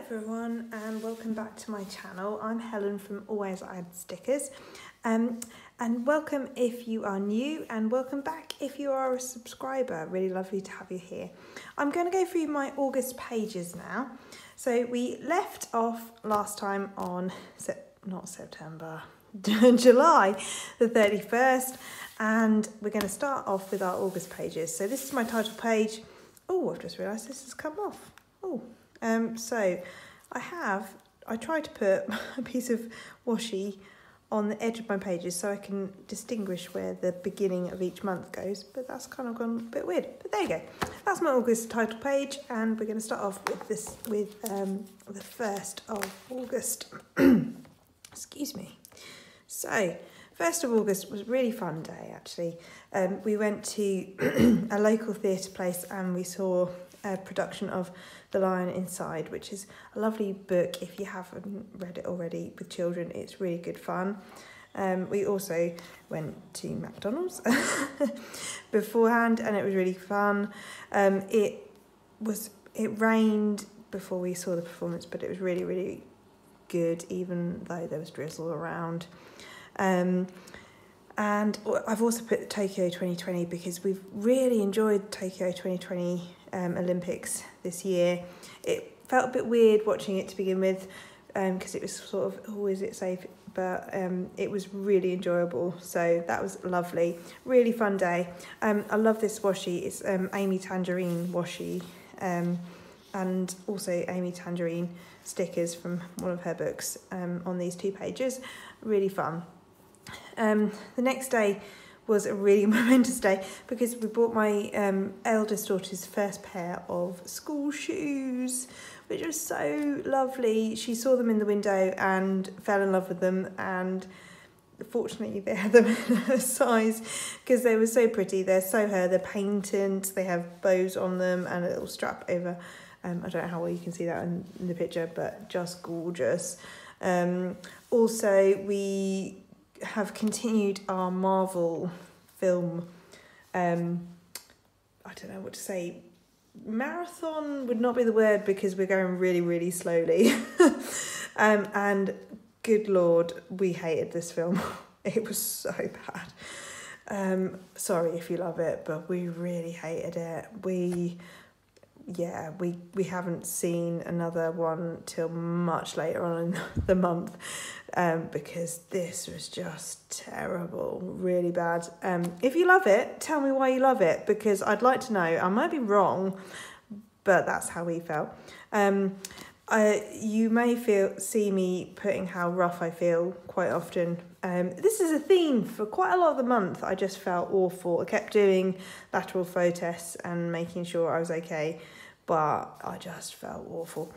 everyone and welcome back to my channel. I'm Helen from Always Add Stickers and welcome if you are new and welcome back if you are a subscriber. Really lovely to have you here. I'm going to go through my August pages now. So we left off last time on July the 31st, and we're going to start off with our August pages. So this is my title page. Oh, I've just realised this has come off. So I tried to put a piece of washi on the edge of my pages so I can distinguish where the beginning of each month goes, but that's kind of gone a bit weird. But there you go. That's my August title page, and we're going to start off with this with the 1st of August. Excuse me. So 1st of August was a really fun day actually. We went to a local theatre place and we saw a production of The Lion Inside, which is a lovely book. If you haven't read it already with children, it's really good fun. We also went to McDonald's beforehand and it was really fun. It rained before we saw the performance, but it was really, really good even though there was drizzle around. And I've also put Tokyo 2020 because we've really enjoyed Tokyo 2020 Olympics this year. It felt a bit weird watching it to begin with because it was sort of, oh, is it safe? But it was really enjoyable, so that was lovely. Really fun day. I love this washi. It's Amy Tangerine washi and also Amy Tangerine stickers from one of her books on these two pages. Really fun. The next day was a really momentous day because we bought my eldest daughter's first pair of school shoes, which was so lovely. She saw them in the window and fell in love with them, and fortunately they had them in her size because they were so pretty. They're they're painted, they have bows on them and a little strap over. I don't know how well you can see that in the picture, but just gorgeous. Also, we have continued our Marvel film, I don't know what to say, marathon would not be the word because we're going really, really slowly. And good Lord, we hated this film. It was so bad. Sorry if you love it, but we really hated it. We haven't seen another one till much later on in the month because this was just terrible, really bad. If you love it, tell me why you love it because I'd like to know. I might be wrong, but that's how we felt. You may see me putting how rough I feel quite often. This is a theme for quite a lot of the month. I just felt awful. I kept doing lateral flow tests and making sure I was okay, but I just felt awful.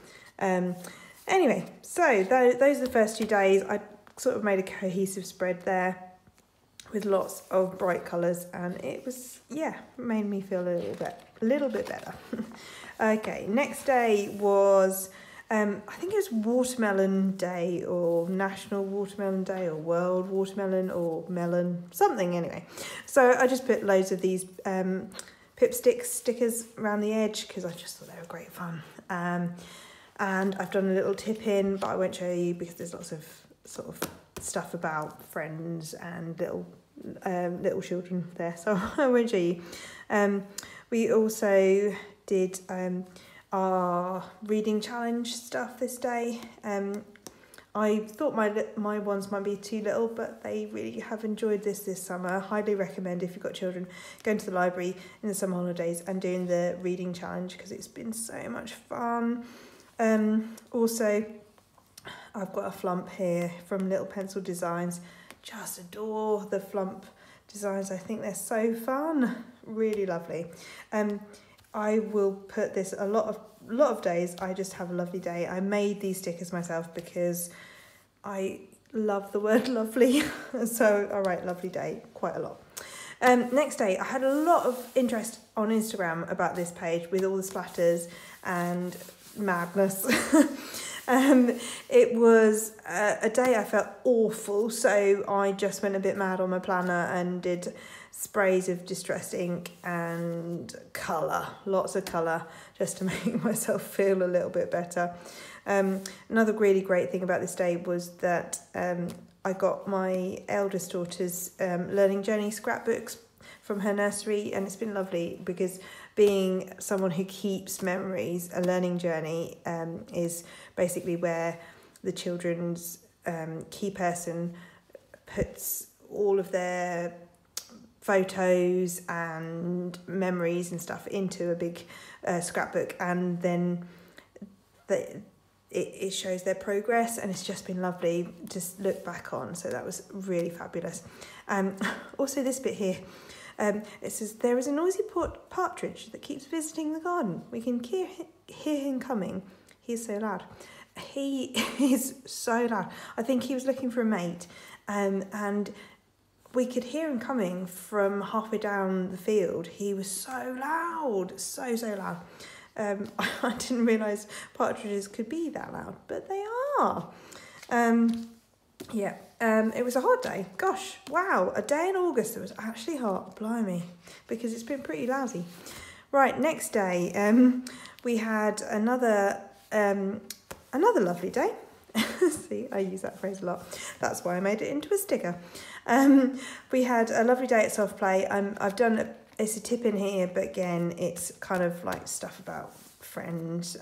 Anyway, so those are the first 2 days. I sort of made a cohesive spread there with lots of bright colours, and it was, made me feel a little bit better. Okay, next day was, I think it was Watermelon Day or National Watermelon Day or World Watermelon or Melon, something anyway. So I just put loads of these Pipstick stickers around the edge because I just thought they were great fun. And I've done a little tip in, but I won't show you because there's lots of sort of stuff about friends and little children there, so I won't show you. We also did our reading challenge stuff this day. I thought my ones might be too little, but they really have enjoyed this summer. Highly recommend if you've got children going to the library in the summer holidays and doing the reading challenge because it's been so much fun. Also, I've got a flump here from Little Pencil Designs. Just adore the flump designs. I think they're so fun. Really lovely. I will put this a lot of days. I just have a lovely day. I made these stickers myself because I love the word lovely. So I write lovely day quite a lot. Next day, I had a lot of interest on Instagram about this page with all the splatters and madness. It was a day I felt awful, so I just went a bit mad on my planner and did sprays of distressed ink and colour, lots of colour, just to make myself feel a little bit better. Another really great thing about this day was that I got my eldest daughter's learning journey scrapbooks from her nursery, and it's been lovely because being someone who keeps memories, a learning journey is basically where the children's key person puts all of their photos and memories and stuff into a big scrapbook, and then it shows their progress, and it's just been lovely to look back on. So that was really fabulous. Also this bit here, it says, there is a noisy partridge that keeps visiting the garden. We can hear him coming. He is so loud. He is so loud. I think he was looking for a mate, and we could hear him coming from halfway down the field. He was so loud, so loud. I didn't realise partridges could be that loud, but they are. It was a hot day. Gosh, wow, a day in August that was actually hot, blimey, because it's been pretty lousy. Right, next day, we had another lovely day. See, I use that phrase a lot. That's why I made it into a sticker. We had a lovely day at soft play. I've done it's a tip in here, but again, it's kind of like stuff about friends.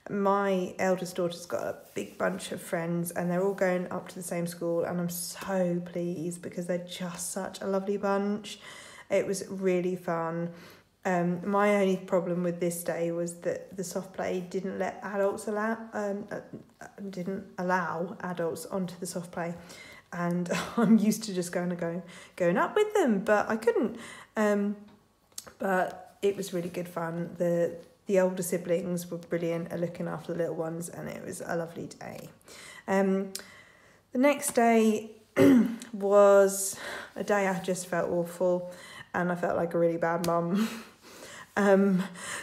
My eldest daughter's got a big bunch of friends, and they're all going up to the same school, and I'm so pleased because they're just such a lovely bunch. It was really fun. My only problem with this day was that the soft play didn't allow adults onto the soft play, and I'm used to just going up with them, but I couldn't. But it was really good fun. The older siblings were brilliant at looking after the little ones, and it was a lovely day. The next day was a day I just felt awful, and I felt like a really bad mum.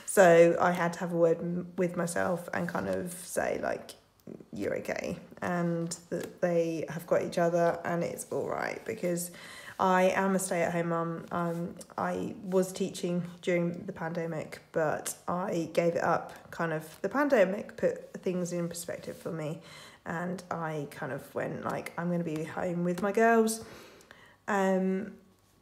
So I had to have a word with myself and kind of say, like, you're okay, and that they have got each other, and it's all right, because I am a stay-at-home mum. I was teaching during the pandemic, but I gave it up. Kind of the pandemic put things in perspective for me, and I kind of went like, I'm going to be home with my girls.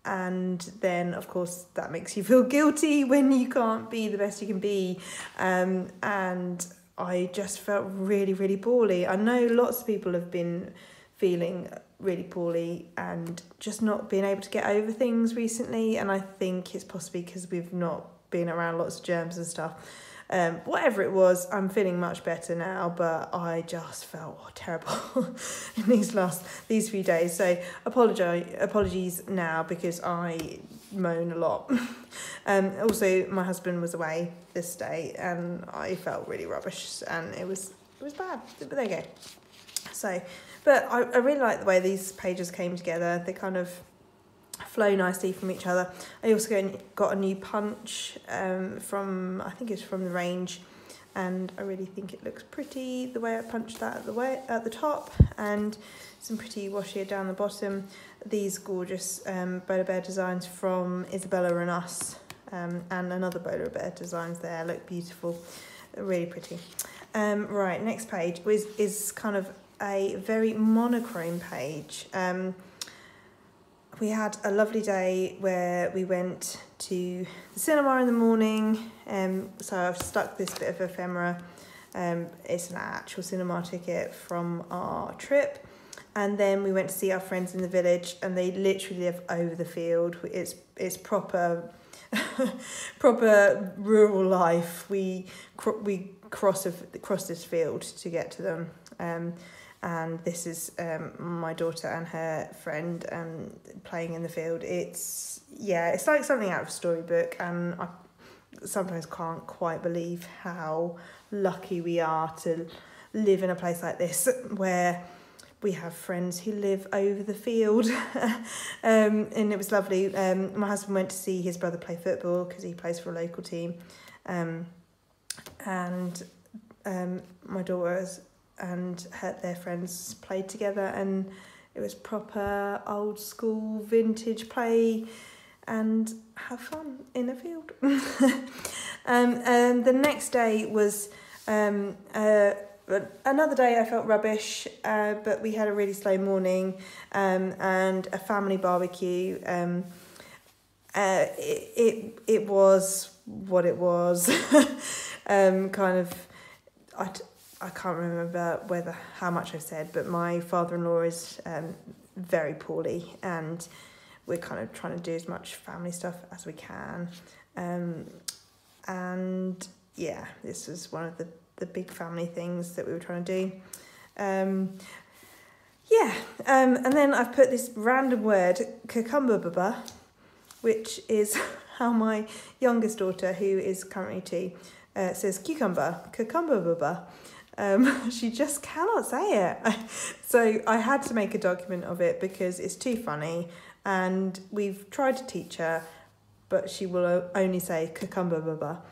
And then, of course, that makes you feel guilty when you can't be the best you can be. And I just felt really, really poorly. I know lots of people have been feeling really poorly and just not being able to get over things recently, and I think it's possibly because we've not been around lots of germs and stuff. Whatever it was, I'm feeling much better now, but I just felt terrible in these few days. So apologies now, because I moan a lot. Also, my husband was away this day, and I felt really rubbish, and it was bad. But there you go. So, but I really like the way these pages came together. They kind of flow nicely from each other. I also got a new punch from, I think it's from the range, and I really think it looks pretty the way I punched that at the top, and some pretty washi down the bottom. These gorgeous Bowler Bear designs from Isabella and Us, and another Bowler Bear designs there look beautiful, really pretty. Right, next page is kind of a very monochrome page. We had a lovely day where we went to the cinema in the morning. So I've stuck this bit of ephemera. It's an actual cinema ticket from our trip. And then we went to see our friends in the village, and they literally live over the field. It's proper rural life. We cross this field to get to them. And this is my daughter and her friend playing in the field. It's like something out of a storybook, and I sometimes can't quite believe how lucky we are to live in a place like this where we have friends who live over the field. And it was lovely. My husband went to see his brother play football because he plays for a local team, and my daughters and their friends played together, and It was proper old school vintage play and have fun in a field. And the next day was another day I felt rubbish, but we had a really slow morning and a family barbecue. It was what it was. I can't remember how much I've said, but my father-in-law is very poorly, and we're kind of trying to do as much family stuff as we can. And yeah, this was one of the big family things that we were trying to do. And then I've put this random word, cucumber baba, which is how my youngest daughter, who is currently 2, says cucumber baba. She just cannot say it. So I had to make a document of it because it's too funny, and we've tried to teach her, but she will only say cucumber baba.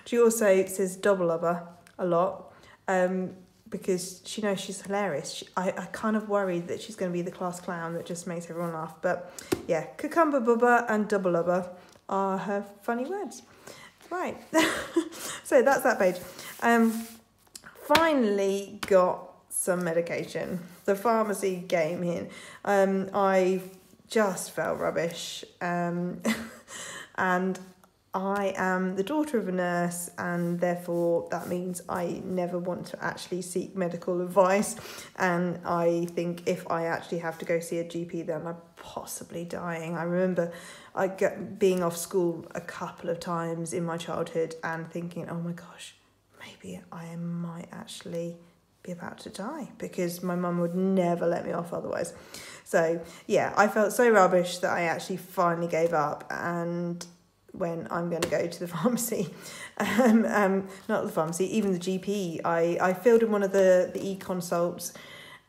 She also says double lubber a lot, because she knows she's hilarious. I kind of worried that she's going to be the class clown that just makes everyone laugh. But yeah, cucumber bubba and double lubber are her funny words. Right. So that's that page. Finally got some medication. The pharmacy came in. I just felt rubbish. And I am the daughter of a nurse, and therefore that means I never want to actually seek medical advice. And I think if I actually have to go see a GP, then I'm possibly dying. I remember being off school a couple of times in my childhood and thinking, oh my gosh, maybe I might actually be about to die, because my mum would never let me off otherwise. So yeah, I felt so rubbish that I actually finally gave up and when I'm going to go to the pharmacy, not the pharmacy, even the GP. I filled in one of the e-consults,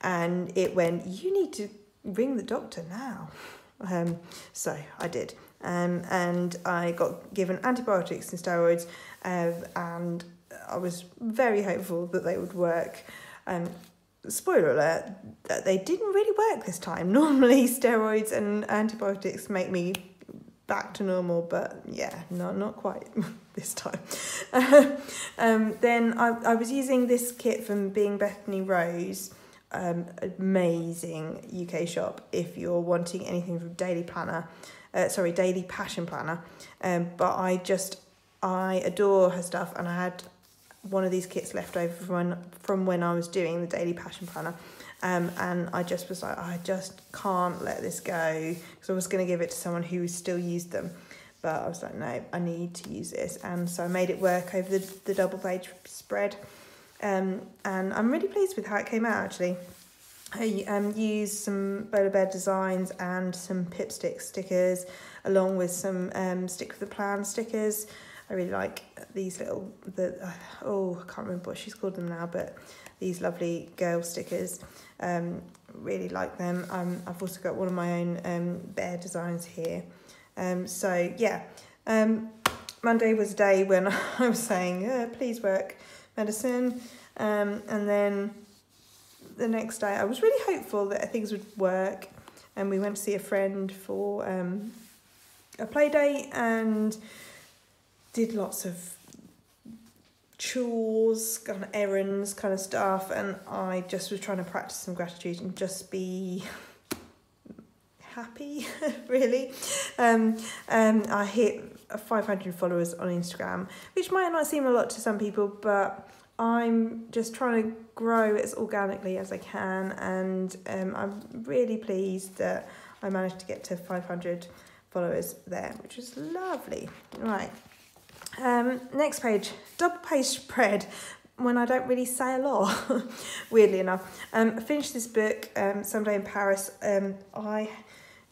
and it went, you need to ring the doctor now. So I did, and I got given antibiotics and steroids, and I was very hopeful that they would work. Spoiler alert, they didn't really work this time. Normally steroids and antibiotics make me back to normal, but yeah, not quite this time. Then I was using this kit from Being Bethany Rose, amazing UK shop if you're wanting anything from Daily Passion Planner. But I adore her stuff, and I had one of these kits left over from when I was doing the Daily Passion Planner. And I just was like, I just can't let this go, because I was going to give it to someone who still used them, but I was like, no, I need to use this. And so I made it work over the double page spread, and I'm really pleased with how it came out actually. I used some Bowler Bear designs and some Pipstick stickers, along with some Stick with the Plan stickers. I really like these little, I can't remember what she's called them now, but these lovely girl stickers. Really like them. I've also got one of my own bear designs here. So yeah, Monday was a day when I was saying, please work medicine. And then the next day I was really hopeful that things would work. And we went to see a friend for a play date and did lots of chores, kind of errands, kind of stuff, and I just was trying to practice some gratitude and just be happy, really. I hit 500 followers on Instagram, which might not seem a lot to some people, but I'm just trying to grow as organically as I can, and I'm really pleased that I managed to get to 500 followers there, which is lovely. Right. Next page, double page spread, when I don't really say a lot, weirdly enough. I finished this book, Someday in Paris. I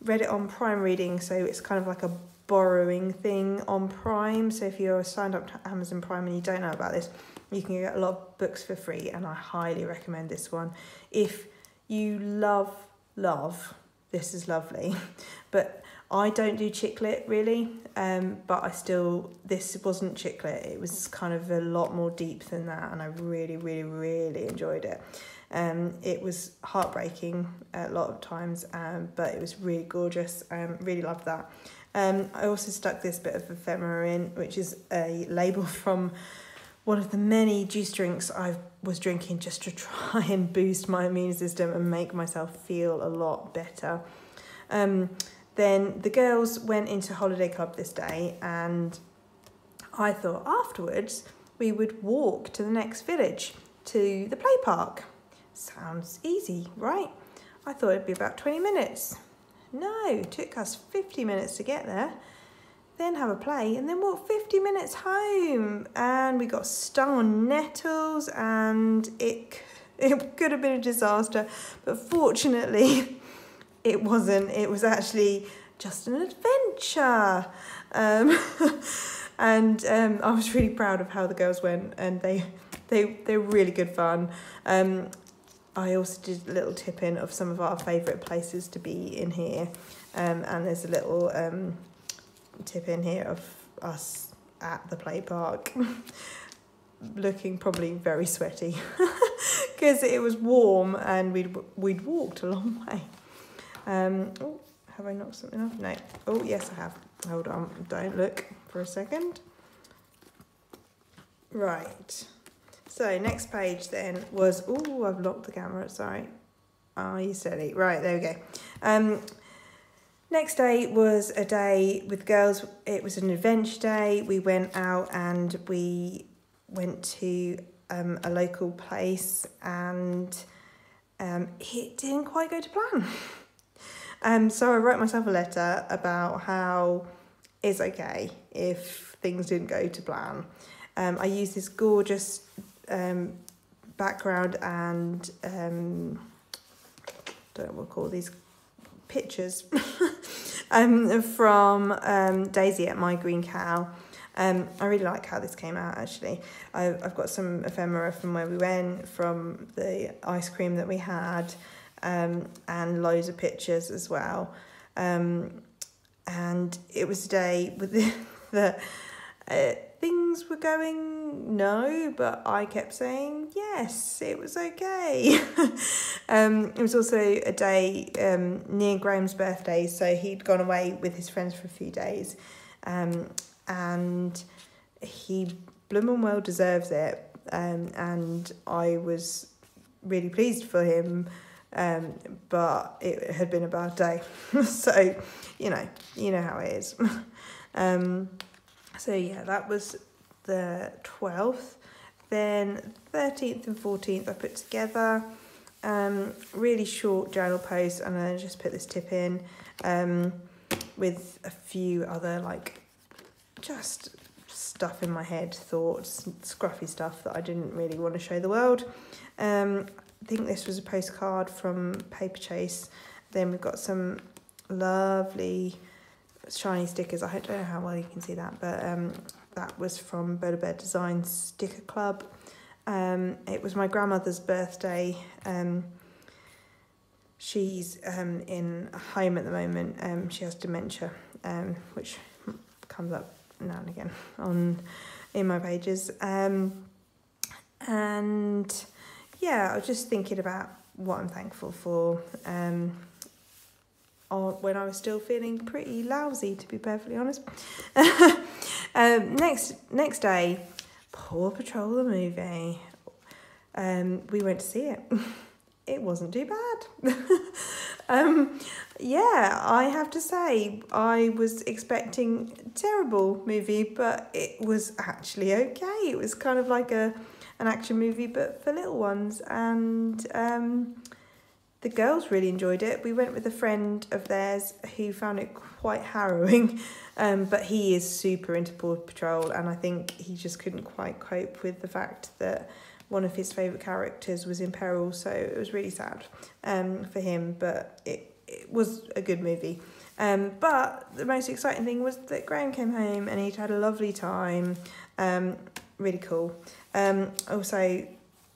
read it on Prime Reading, so it's kind of like a borrowing thing on Prime. So if you're signed up to Amazon Prime and you don't know about this, you can get a lot of books for free, and I highly recommend this one. If you love, this is lovely. But I don't do chick lit really, but this wasn't chick lit. It was kind of a lot more deep than that, and I really, really, really enjoyed it. It was heartbreaking a lot of times, but it was really gorgeous. Really loved that. I also stuck this bit of ephemera in, which is a label from one of the many juice drinks I was drinking just to try and boost my immune system and make myself feel a lot better. Then the girls went into holiday club this day, and I thought afterwards we would walk to the next village, to the play park. Sounds easy, right? I thought it'd be about 20 minutes. No, it took us 50 minutes to get there, then have a play, and then walk 50 minutes home. And we got stung on nettles, and it could have been a disaster, but fortunately it wasn't. It was actually just an adventure. And I was really proud of how the girls went, and they were really good fun. I also did a little tip in of some of our favourite places to be in here, and there's a little tip in here of us at the play park looking probably very sweaty because it was warm and we'd walked a long way. Oh, have I knocked something off? No. Oh, yes, I have. Hold on, don't look for a second. Right. So next page then was, oh, I've locked the camera, sorry. Are you steady? Right, there we go. Next day was a day with girls. It was an adventure day. We went out and we went to a local place, and it didn't quite go to plan. So I wrote myself a letter about how it's okay if things didn't go to plan. I used this gorgeous background and don't know what we'll call these pictures from Daisy at My Green Cow. I really like how this came out actually. I've got some ephemera from where we went, from the ice cream that we had, and loads of pictures as well. And it was a day with the things were going no, but I kept saying yes, it was okay. It was also a day near Graham's birthday, so he'd gone away with his friends for a few days, and he bloomin' well deserves it, and I was really pleased for him, but it had been a bad day. So you know how it is. So yeah, that was the 12th. Then 13th and 14th I put together, really short journal posts, and then I just put this tip in with a few other like just stuff in my head, thoughts, scruffy stuff that I didn't really want to show the world. I think this was a postcard from Paper Chase. Then we've got some lovely shiny stickers. I don't know how well you can see that, but that was from Bird of Bear Designs Sticker Club. It was my grandmother's birthday. She's in a home at the moment. She has dementia, which comes up now and again in my pages. And yeah, I was just thinking about what I'm thankful for. When I was still feeling pretty lousy, to be perfectly honest. Next day, Paw Patrol the Movie. We went to see it. It wasn't too bad. Yeah, I have to say, I was expecting a terrible movie, but it was actually okay. It was kind of like an action movie, but for little ones, and the girls really enjoyed it. We went with a friend of theirs who found it quite harrowing, but he is super into Paw Patrol, and I think he just couldn't quite cope with the fact that one of his favourite characters was in peril, so it was really sad for him, but it was a good movie. But the most exciting thing was that Graham came home and he'd had a lovely time. Really cool. Also,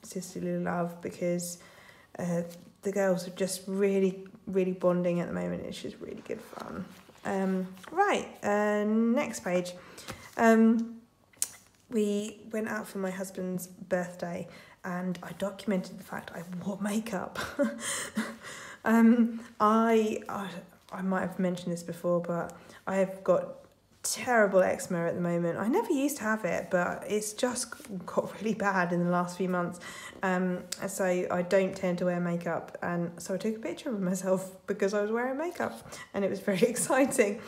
sisterly love, because the girls are just really, really bonding at the moment. It's just really good fun. Right, next page. we went out for my husband's birthday, and I documented the fact I wore makeup. I might have mentioned this before, but I have got terrible eczema at the moment. I never used to have it, but it's just got really bad in the last few months. So I don't tend to wear makeup, and so I took a picture of myself because I was wearing makeup, and it was very exciting.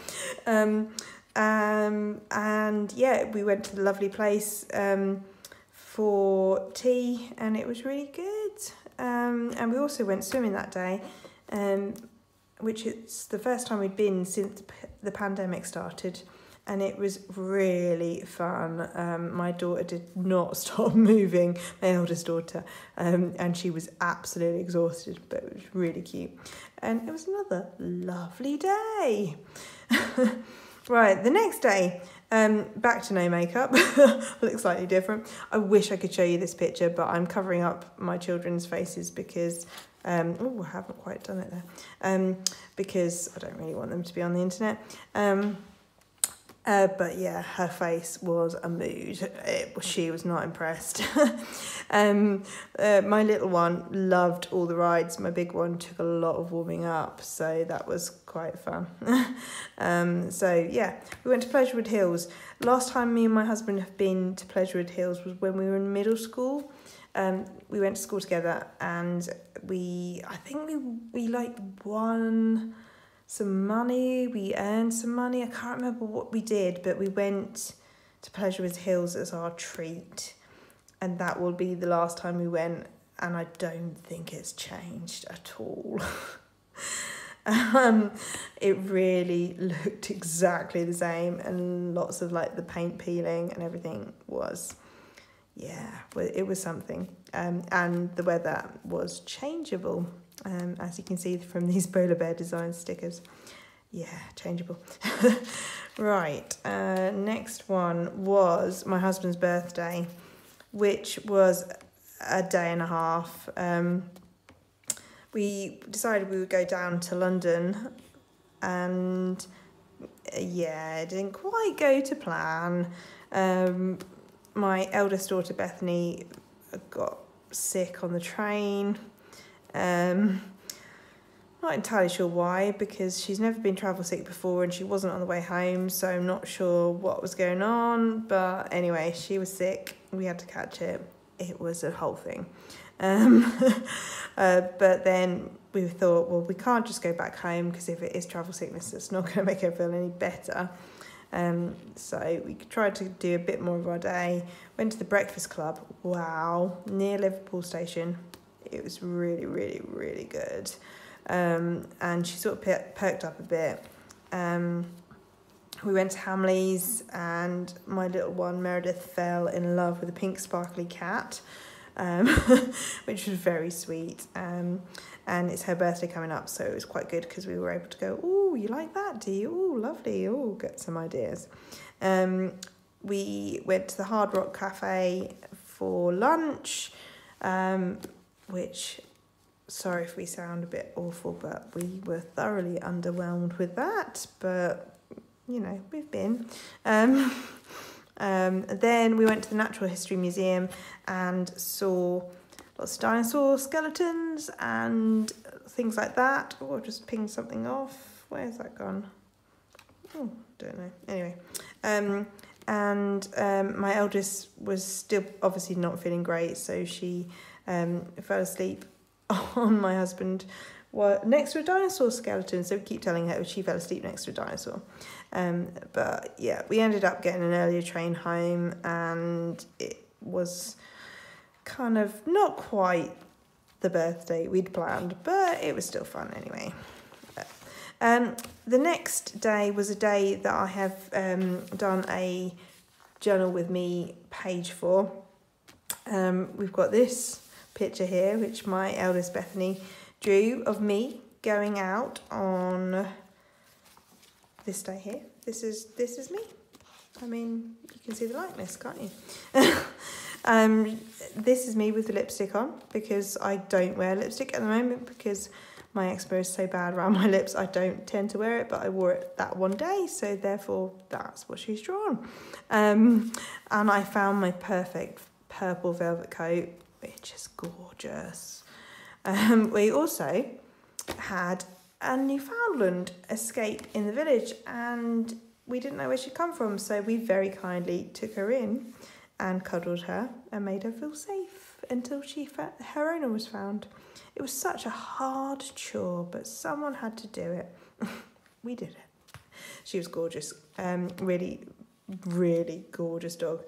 And yeah, we went to the lovely place for tea, and it was really good. And we also went swimming that day, which it's the first time we'd been since the pandemic started, and it was really fun. My daughter did not stop moving, my eldest daughter, and she was absolutely exhausted, but it was really cute. And it was another lovely day. Right, the next day, back to no makeup. Looks slightly different. I wish I could show you this picture, but I'm covering up my children's faces because I haven't quite done it there, because I don't really want them to be on the internet. But yeah, her face was a mood. She was not impressed. My little one loved all the rides. My big one took a lot of warming up, so that was quite fun. So yeah, we went to Pleasurewood Hills. Last time me and my husband have been to Pleasurewood Hills was when we were in middle school. We went to school together, and I think we like won some money, we earned some money. I can't remember what we did, but we went to Pleasurewood Hills as our treat, and that will be the last time we went, and I don't think it's changed at all. It really looked exactly the same, and lots of like the paint peeling and everything was, it was something. And the weather was changeable. As you can see from these polar bear design stickers. Yeah, changeable. Right, next one was my husband's birthday, which was a day and a half. We decided we would go down to London, and it didn't quite go to plan. My eldest daughter Bethany got sick on the train. Not entirely sure why, because she's never been travel sick before and she wasn't on the way home, so I'm not sure what was going on, but anyway, she was sick, we had to catch it. It was a whole thing. But then we thought, well, we can't just go back home, because if it is travel sickness, it's not going to make her feel any better. So we tried to do a bit more of our day. Went to the breakfast club, wow, near Liverpool station. It was really, really, really good. And she sort of perked up a bit. We went to Hamley's, and my little one, Meredith, fell in love with a pink sparkly cat, which was very sweet. And it's her birthday coming up, so it was quite good because we were able to go, oh, you like that, do you? Oh, lovely. Oh, get some ideas. We went to the Hard Rock Cafe for lunch, which, sorry if we sound a bit awful, but we were thoroughly underwhelmed with that, but, you know, we've been. Then we went to the Natural History Museum and saw lots of dinosaur skeletons and things like that. Oh, I've just pinged something off. Where's that gone? Oh, don't know. Anyway, my eldest was still obviously not feeling great, so she fell asleep on my husband next to a dinosaur skeleton. So we keep telling her she fell asleep next to a dinosaur. But yeah, we ended up getting an earlier train home, and it was kind of not quite the birthday we'd planned, but it was still fun anyway. The next day was a day that I have done a journal with me page for. We've got this picture here, which my eldest Bethany drew of me going out on this day here. This is me. I mean, you can see the likeness, can't you? This is me with the lipstick on, because I don't wear lipstick at the moment, because my eczema is so bad around my lips, I don't tend to wear it, but I wore it that one day, so therefore that's what she's drawn. And I found my perfect purple velvet coat, which is gorgeous. We also had a Newfoundland escape in the village, and we didn't know where she'd come from, so we very kindly took her in and cuddled her and made her feel safe until her owner was found. It was such a hard chore, but someone had to do it. We did it. She was gorgeous. Really, really gorgeous dog.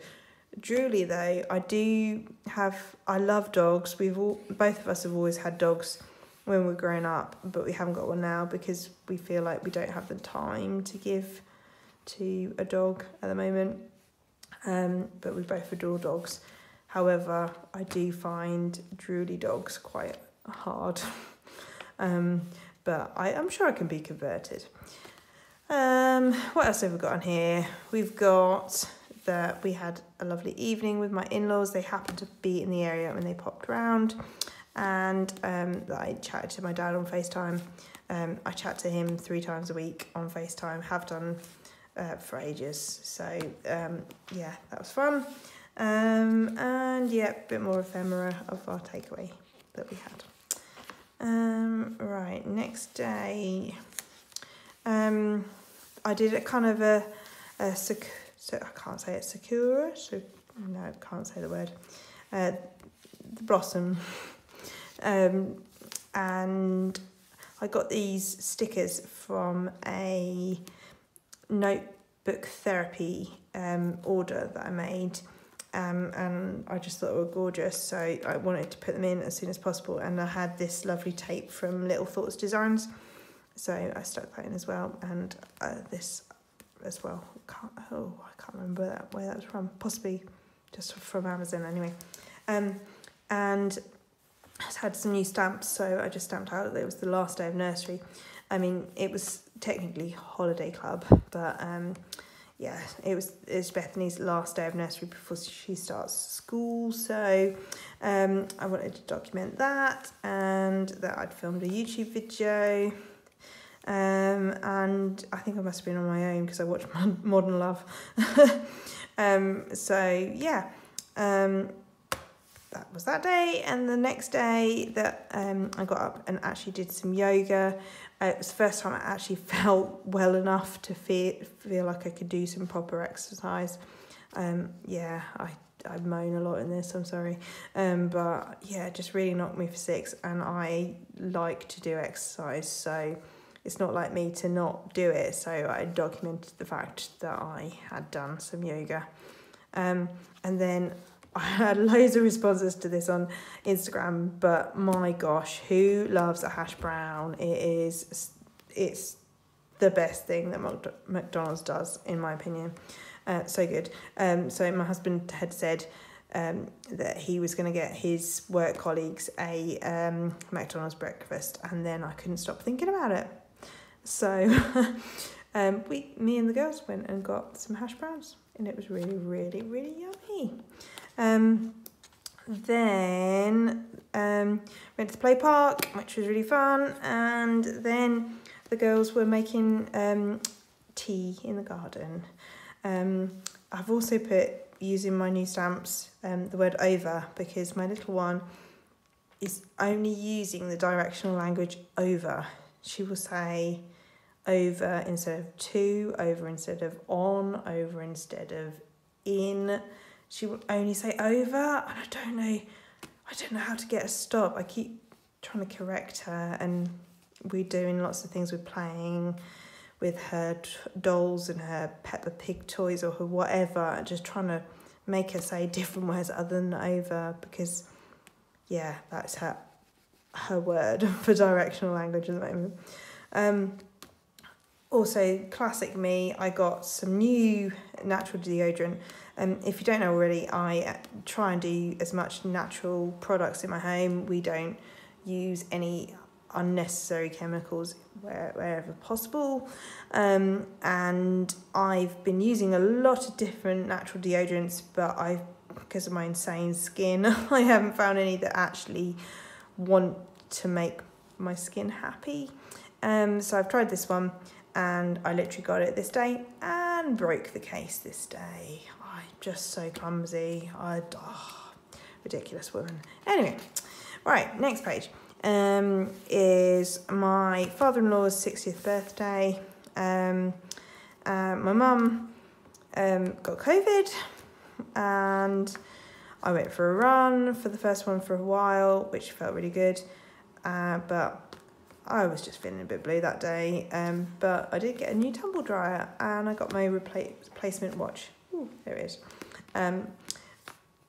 Julie, though, I love dogs. Both of us have always had dogs when we're growing up, but we haven't got one now because we feel like we don't have the time to give to a dog at the moment. But we both adore dogs. However, I do find drooly dogs quite hard. But I'm sure I can be converted. What else have we got on here? We've got that we had a lovely evening with my in-laws. They happened to be in the area when they popped round, and I chatted to my dad on FaceTime. I chat to him 3 times a week on FaceTime, have done for ages. So yeah, that was fun. And yeah, a bit more ephemera of our takeaway that we had. Right, next day, I did a kind of a so I can't say it, sakura, so no, I can't say the word, the blossom, and I got these stickers from a notebook therapy order that I made, and I just thought they were gorgeous, so I wanted to put them in as soon as possible, and I had this lovely tape from Little Thoughts Designs, so I stuck that in as well, and this as well. I can't remember where that was from, possibly just from Amazon anyway. And I had some new stamps, so I just stamped out that it was the last day of nursery. I mean, it was technically holiday club, but yeah, it's Bethany's last day of nursery before she starts school, so I wanted to document that, and that I'd filmed a YouTube video, and I think I must have been on my own because I watched Modern Love. So yeah, that was that day, and the next day that I got up and actually did some yoga. It was the first time I actually felt well enough to feel like I could do some proper exercise. Yeah, I moan a lot in this, I'm sorry. But yeah, it just really knocked me for 6, and I like to do exercise, so it's not like me to not do it. So I documented the fact that I had done some yoga. And then I had loads of responses to this on Instagram, but my gosh, who loves a hash brown? It's the best thing that McDonald's does, in my opinion. So good. So my husband had said that he was going to get his work colleagues a McDonald's breakfast, and then I couldn't stop thinking about it. So me and the girls went and got some hash browns, and it was really, really, really yummy. Then went to the play park, which was really fun, and then the girls were making tea in the garden. I've also put, using my new stamps, the word over, because my little one is only using the directional language over. She will say over instead of to, over instead of on, over instead of in. She will only say over, and I don't know how to get her to stop. I keep trying to correct her, and we're doing lots of things. We're playing with her dolls and her Peppa Pig toys or her whatever, just trying to make her say different words other than over, because yeah, that's her word for directional language at the moment. Also, classic me, I got some new natural deodorant. If you don't know already, I try and do as much natural products in my home. We don't use any unnecessary chemicals wherever possible. And I've been using a lot of different natural deodorants, but because of my insane skin, I haven't found any that actually want to make my skin happy. So I've tried this one, and I literally got it this day and broke the case this day. I'm just so clumsy. Ridiculous woman. Anyway, right, next page is my father-in-law's 60th birthday. My mum got COVID, and I went for a run for the first one for a while, which felt really good, but I was just feeling a bit blue that day, but I did get a new tumble dryer, and I got my replacement watch. Ooh, there it is.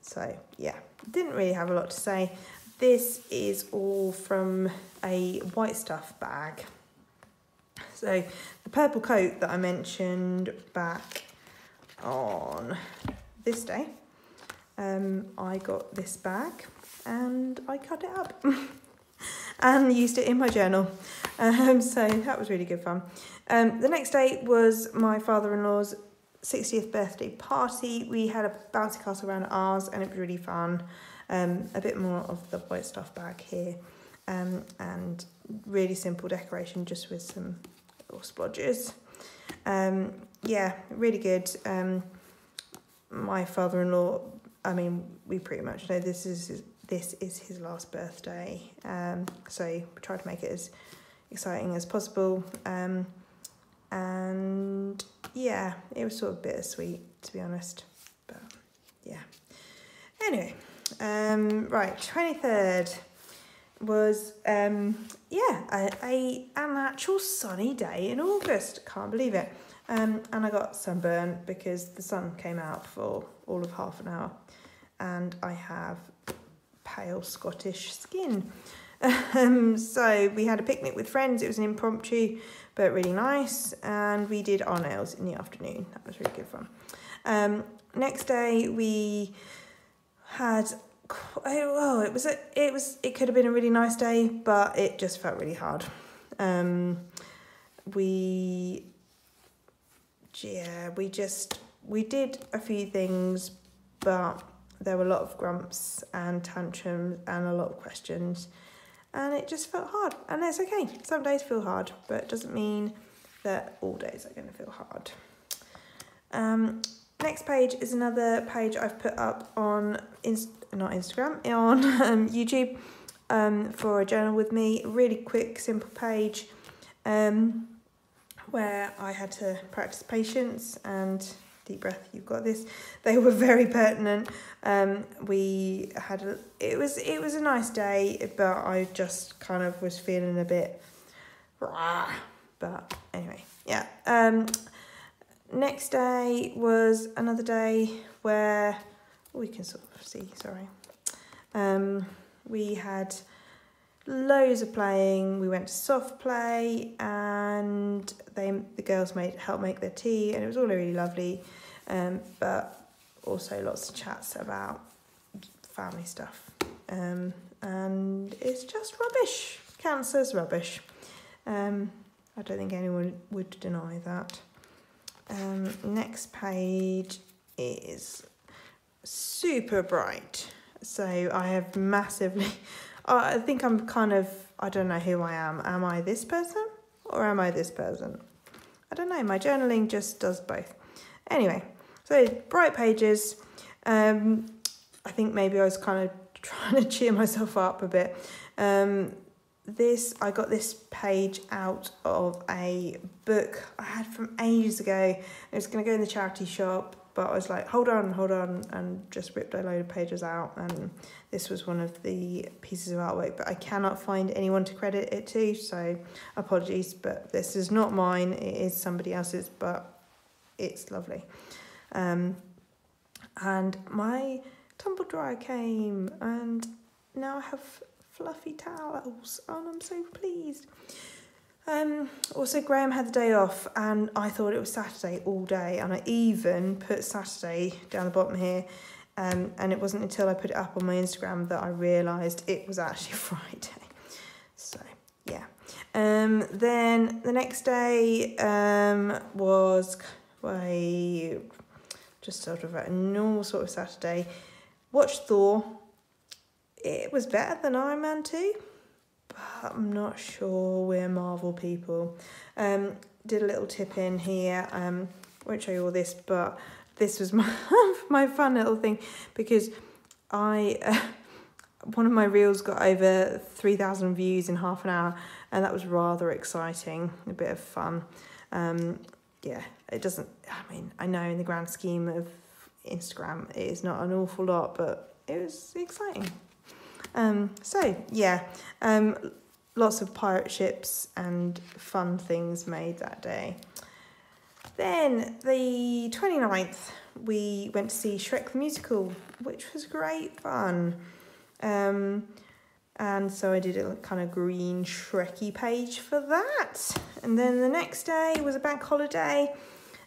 So yeah, didn't really have a lot to say. This is all from a White Stuff bag. So the purple coat that I mentioned back on this day, I got this bag and I cut it up and used it in my journal. So that was really good fun. The next day was my father-in-law's 60th birthday party. We had a bouncy castle around ours, and it was really fun. A bit more of the White Stuff bag here, and really simple decoration, just with some little splodges. Yeah, really good. My father-in-law, I mean, we pretty much know this is his last birthday, so we tried to make it as exciting as possible. And yeah, it was sort of bittersweet, to be honest, but yeah. Anyway, right, 23rd was an actual sunny day in August. Can't believe it. And I got sunburned because the sun came out for all of half an hour, and I have pale Scottish skin. So we had a picnic with friends. It was an impromptu, but really nice, and we did our nails in the afternoon. That was really good fun. Next day we had it could have been a really nice day, but it just felt really hard. We did a few things, but there were a lot of grumps and tantrums and a lot of questions, and it just felt hard. And it's okay, some days feel hard, but it doesn't mean that all days are going to feel hard. Next page is another page I've put up on on YouTube, for a journal with me. Really quick, simple page, where I had to practice patience and deep breath. You've got this. They were very pertinent. We had it was a nice day, but I just kind of was feeling a bit rah. But anyway, yeah. Next day was another day where we can sort of see, sorry. We had loads of playing. We went to soft play, and the girls helped make their tea, and it was all really lovely. But also lots of chats about family stuff. And it's just rubbish. Cancer's rubbish. I don't think anyone would deny that. Next page is super bright. So I have massively, I think I'm kind of, I don't know who I am. Am I this person or am I this person? I don't know. My journaling just does both. Anyway, so bright pages. I think maybe I was kind of trying to cheer myself up a bit. I got this page out of a book I had from ages ago. It was going to go in the charity shop, but I was like, hold on, and just ripped a load of pages out. And this was one of the pieces of artwork, but I cannot find anyone to credit it to, so apologies, but this is not mine. It is somebody else's, but it's lovely. And my tumble dryer came, and now I have fluffy towels, and I'm so pleased. Also, Graham had the day off, and I thought it was Saturday all day, and I even put Saturday down the bottom here, and it wasn't until I put it up on my Instagram that I realised it was actually Friday. So yeah. Then the next day was just sort of a normal sort of Saturday. Watched Thor. It was better than Iron Man 2, but I'm not sure we're Marvel people. Did a little tip in here. Won't show you all this, but this was my my fun little thing, because one of my reels got over 3,000 views in half an hour, and that was rather exciting, a bit of fun. Yeah, it doesn't, I mean, I know in the grand scheme of Instagram it is not an awful lot, but it was exciting. So yeah, lots of pirate ships and fun things made that day. Then the 29th, we went to see Shrek the Musical, which was great fun. And so I did a kind of green Shreky page for that. And then the next day was a bank holiday.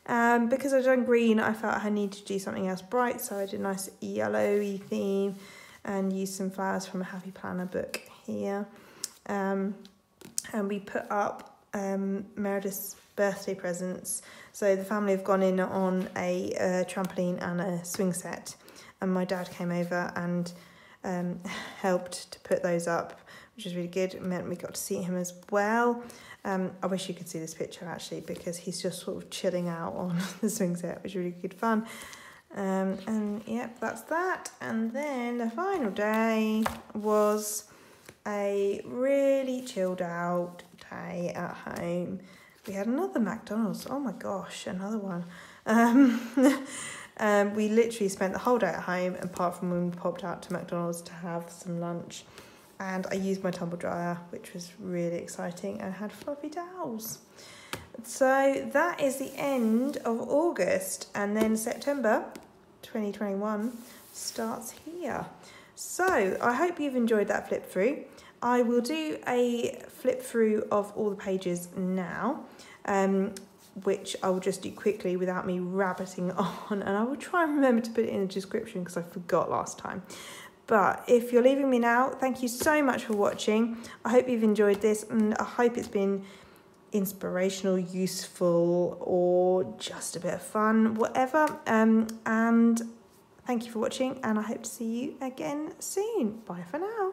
Because I'd done green, I felt I needed to do something else bright, so I did a nice yellowy theme and used some flowers from a Happy Planner book here. And we put up Meredith's birthday presents. So the family have gone in on a trampoline and a swing set, and my dad came over and helped to put those up, which was really good. It meant we got to see him as well. I wish you could see this picture actually, because he's just sort of chilling out on the swing set, which was really good fun. And yeah, that's that. And then the final day was a really chilled out day at home. We had another McDonald's. Oh my gosh, another one. We literally spent the whole day at home, apart from when we popped out to McDonald's to have some lunch. And I used my tumble dryer, which was really exciting, and had fluffy towels. So that is the end of August, and then September 2021 starts here. So I hope you've enjoyed that flip through. I will do a flip through of all the pages now, which I will just do quickly without me rabbiting on, and I will try and remember to put it in the description because I forgot last time. But if you're leaving me now, thank you so much for watching. I hope you've enjoyed this, and I hope it's been inspirational, useful, or just a bit of fun, whatever. And thank you for watching, and I hope to see you again soon. Bye for now.